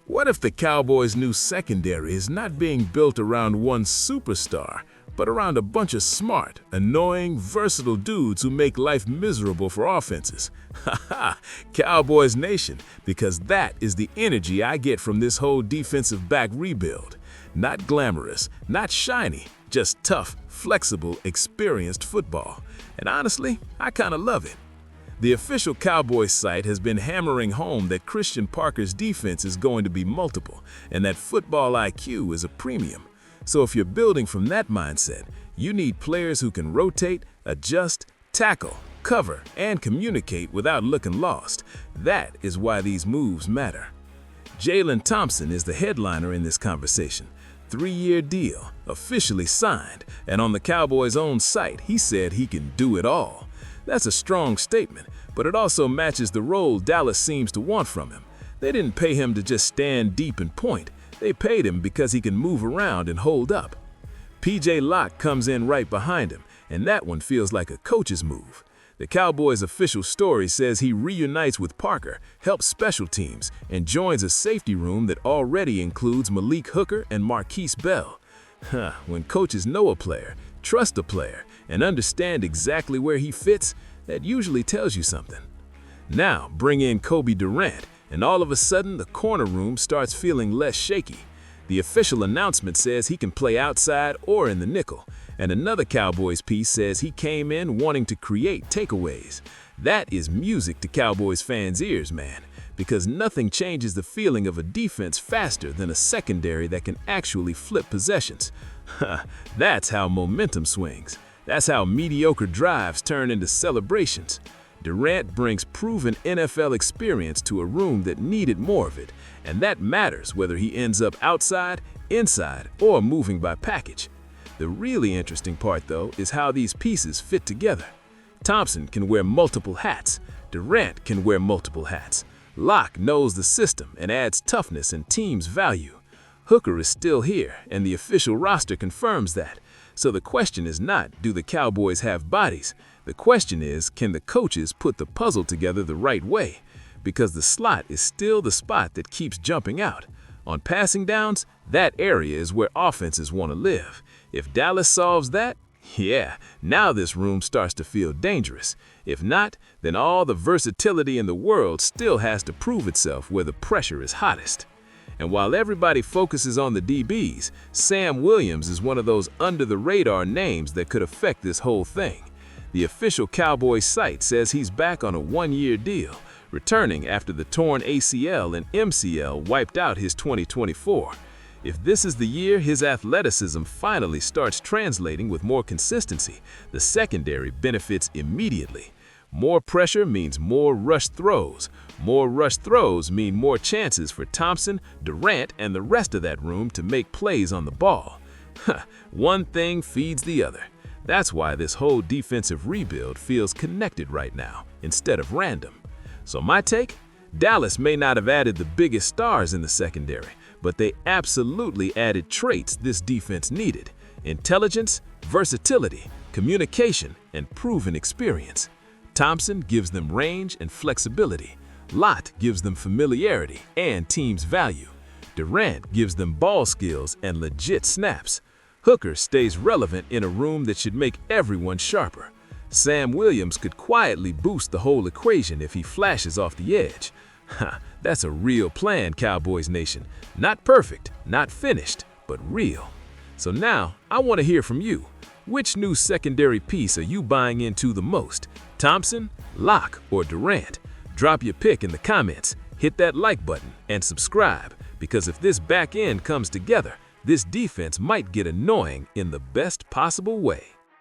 What if the Cowboys' new secondary is not being built around one superstar, but around a bunch of smart, annoying, versatile dudes who make life miserable for offenses? Haha, Cowboys Nation, because that is the energy I get from this whole defensive back rebuild. Not glamorous, not shiny, just tough, flexible, experienced football. And honestly, I kind of love it. The official Cowboys site has been hammering home that Christian Parker's defense is going to be multiple and that football IQ is a premium. So if you're building from that mindset, you need players who can rotate, adjust, tackle, cover, and communicate without looking lost. That is why these moves matter. Jalen Thompson is the headliner in this conversation. 3-year deal, officially signed, and on the Cowboys' own site, he said he can do it all. That's a strong statement, but it also matches the role Dallas seems to want from him. They didn't pay him to just stand deep and point. They paid him because he can move around and hold up. P.J. Locke comes in right behind him, and that one feels like a coach's move. The Cowboys' official story says he reunites with Parker, helps special teams, and joins a safety room that already includes Malik Hooker and Marquise Bell. When coaches know a player, trust a player, and understand exactly where he fits, that usually tells you something. Now bring in Cobie Durant, and all of a sudden the corner room starts feeling less shaky. The official announcement says he can play outside or in the nickel, and another Cowboys piece says he came in wanting to create takeaways. That is music to Cowboys fans' ears, man, because nothing changes the feeling of a defense faster than a secondary that can actually flip possessions. That's how momentum swings. That's how mediocre drives turn into celebrations. Durant brings proven NFL experience to a room that needed more of it, and that matters whether he ends up outside, inside, or moving by package. The really interesting part, though, is how these pieces fit together. Thompson can wear multiple hats. Durant can wear multiple hats. Locke knows the system and adds toughness and team's value. Hooker is still here, and the official roster confirms that. So the question is not, do the Cowboys have bodies? The question is, can the coaches put the puzzle together the right way? Because the slot is still the spot that keeps jumping out. On passing downs, that area is where offenses want to live. If Dallas solves that, yeah, now this room starts to feel dangerous. If not, then all the versatility in the world still has to prove itself where the pressure is hottest. And while everybody focuses on the DBs, Sam Williams is one of those under-the-radar names that could affect this whole thing. The official Cowboys site says he's back on a 1-year deal, returning after the torn ACL and MCL wiped out his 2024. If this is the year his athleticism finally starts translating with more consistency, the secondary benefits immediately. More pressure means more rushed throws. More rushed throws mean more chances for Thompson, Durant, and the rest of that room to make plays on the ball. One thing feeds the other. That's why this whole defensive rebuild feels connected right now, instead of random. So my take? Dallas may not have added the biggest stars in the secondary, but they absolutely added traits this defense needed: intelligence, versatility, communication, and proven experience. Thompson gives them range and flexibility. Lott gives them familiarity and team's value. Durant gives them ball skills and legit snaps. Hooker stays relevant in a room that should make everyone sharper. Sam Williams could quietly boost the whole equation if he flashes off the edge. That's a real plan, Cowboys Nation. Not perfect, not finished, but real. So now, I want to hear from you. Which new secondary piece are you buying into the most? Thompson, Locke, or Durant? Drop your pick in the comments, hit that like button, and subscribe, because if this back end comes together, this defense might get annoying in the best possible way.